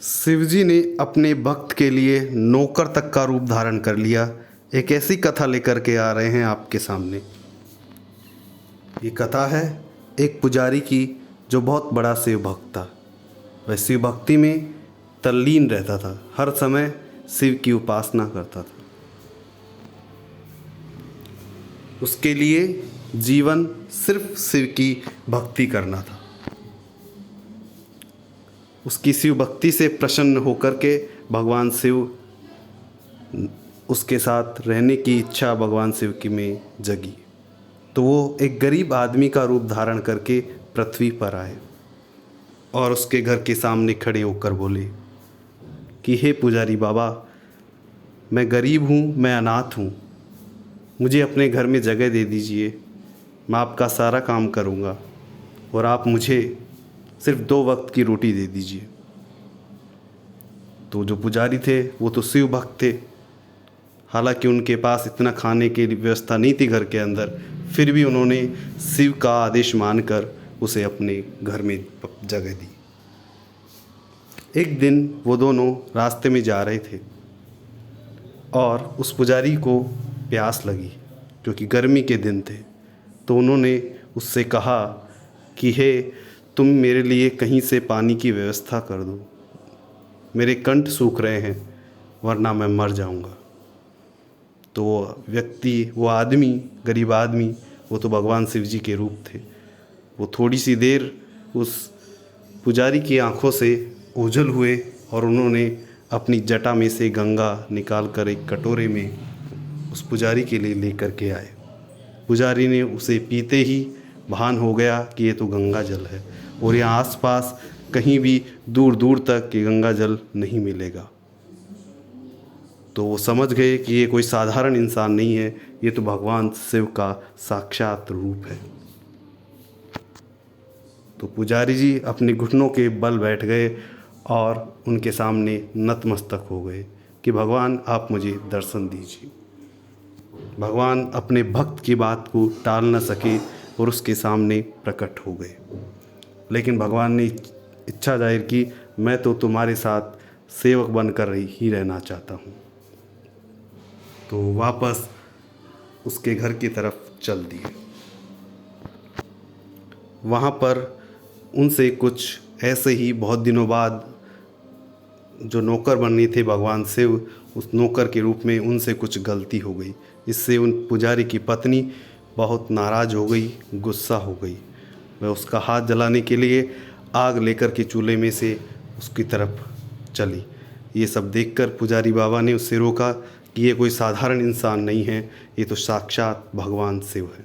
शिवजी ने अपने भक्त के लिए नौकर तक का रूप धारण कर लिया। एक ऐसी कथा लेकर के आ रहे हैं आपके सामने। ये कथा है एक पुजारी की जो बहुत बड़ा शिव भक्त था। वह शिव भक्ति में तल्लीन रहता था, हर समय शिव की उपासना करता था। उसके लिए जीवन सिर्फ शिव की भक्ति करना था। उसकी शिव भक्ति से प्रसन्न होकर के भगवान शिव उसके साथ रहने की इच्छा भगवान शिव की में जगी। तो वो एक गरीब आदमी का रूप धारण करके पृथ्वी पर आए और उसके घर के सामने खड़े होकर बोले कि हे पुजारी बाबा, मैं गरीब हूँ, मैं अनाथ हूँ, मुझे अपने घर में जगह दे दीजिए। मैं आपका सारा काम करूँगा और आप मुझे सिर्फ 2 वक्त की रोटी दे दीजिए। तो जो पुजारी थे वो तो शिव भक्त थे, हालांकि उनके पास इतना खाने की व्यवस्था नहीं थी घर के अंदर, फिर भी उन्होंने शिव का आदेश मानकर उसे अपने घर में जगह दी। एक दिन वो दोनों रास्ते में जा रहे थे और उस पुजारी को प्यास लगी क्योंकि गर्मी के दिन थे। तो उन्होंने उससे कहा कि हे, तुम मेरे लिए कहीं से पानी की व्यवस्था कर दो, मेरे कंठ सूख रहे हैं वरना मैं मर जाऊंगा। तो वो आदमी, गरीब आदमी, वो तो भगवान शिव जी के रूप थे। वो थोड़ी सी देर उस पुजारी की आंखों से ओझल हुए और उन्होंने अपनी जटा में से गंगा निकाल कर एक कटोरे में उस पुजारी के लिए लेकर के आए। पुजारी ने उसे पीते ही भान हो गया कि ये तो गंगा जल है और यहाँ आसपास कहीं भी दूर दूर तक ये गंगा जल नहीं मिलेगा। तो वो समझ गए कि ये कोई साधारण इंसान नहीं है, ये तो भगवान शिव का साक्षात रूप है। तो पुजारी जी अपने घुटनों के बल बैठ गए और उनके सामने नतमस्तक हो गए कि भगवान आप मुझे दर्शन दीजिए। भगवान अपने भक्त की बात को टाल न सके और उसके सामने प्रकट हो गए। लेकिन भगवान ने इच्छा जाहिर की, मैं तो तुम्हारे साथ सेवक बनकर ही रहना चाहता हूँ। तो वापस उसके घर की तरफ चल दिए। वहाँ पर उनसे कुछ ऐसे ही बहुत दिनों बाद जो नौकर बनने थे भगवान शिव, उस नौकर के रूप में उनसे कुछ गलती हो गई। इससे उन पुजारी की पत्नी बहुत नाराज़ हो गई, गुस्सा हो गई। वह उसका हाथ जलाने के लिए आग लेकर के चूल्हे में से उसकी तरफ चली। ये सब देखकर पुजारी बाबा ने उससे रोका कि ये कोई साधारण इंसान नहीं है, ये तो साक्षात भगवान शिव है।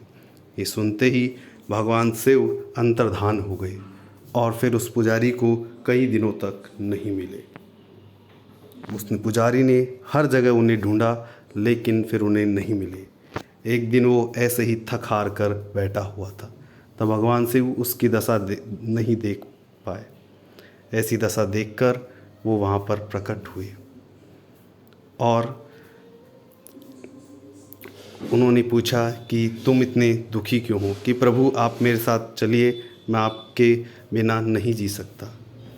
ये सुनते ही भगवान शिव अंतर्धान हो गए और फिर उस पुजारी को कई दिनों तक नहीं मिले। उसने पुजारी ने हर जगह उन्हें ढूंढा लेकिन फिर उन्हें नहीं मिले। एक दिन वो ऐसे ही थक हार कर बैठा हुआ था, तब भगवान शिव उसकी दशा नहीं देख पाए। ऐसी दशा देखकर वो वहाँ पर प्रकट हुए और उन्होंने पूछा कि तुम इतने दुखी क्यों हो, कि प्रभु आप मेरे साथ चलिए, मैं आपके बिना नहीं जी सकता।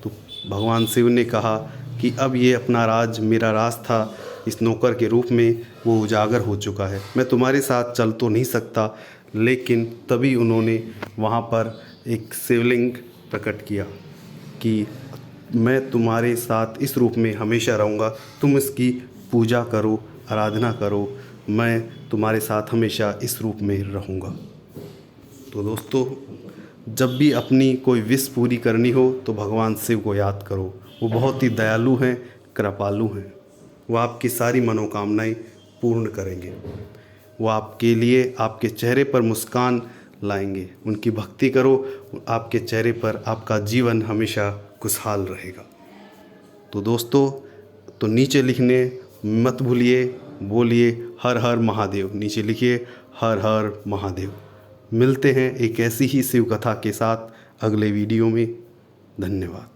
तो भगवान शिव ने कहा कि अब ये अपना राज, मेरा राज था इस नौकर के रूप में, वो उजागर हो चुका है। मैं तुम्हारे साथ चल तो नहीं सकता। लेकिन तभी उन्होंने वहाँ पर एक शिवलिंग प्रकट किया कि मैं तुम्हारे साथ इस रूप में हमेशा रहूँगा, तुम इसकी पूजा करो, आराधना करो, मैं तुम्हारे साथ हमेशा इस रूप में रहूँगा। तो दोस्तों, जब भी अपनी कोई विश पूरी करनी हो तो भगवान शिव को याद करो। वो बहुत ही दयालु हैं, कृपालु हैं। वो आपकी सारी मनोकामनाएं पूर्ण करेंगे। वो आपके लिए आपके चेहरे पर मुस्कान लाएंगे। उनकी भक्ति करो, आपके चेहरे पर आपका जीवन हमेशा खुशहाल रहेगा। तो दोस्तों, तो नीचे लिखने मत भूलिए, बोलिए हर हर महादेव। नीचे लिखिए हर हर महादेव। मिलते हैं एक ऐसी ही शिव कथा के साथ अगले वीडियो में। धन्यवाद।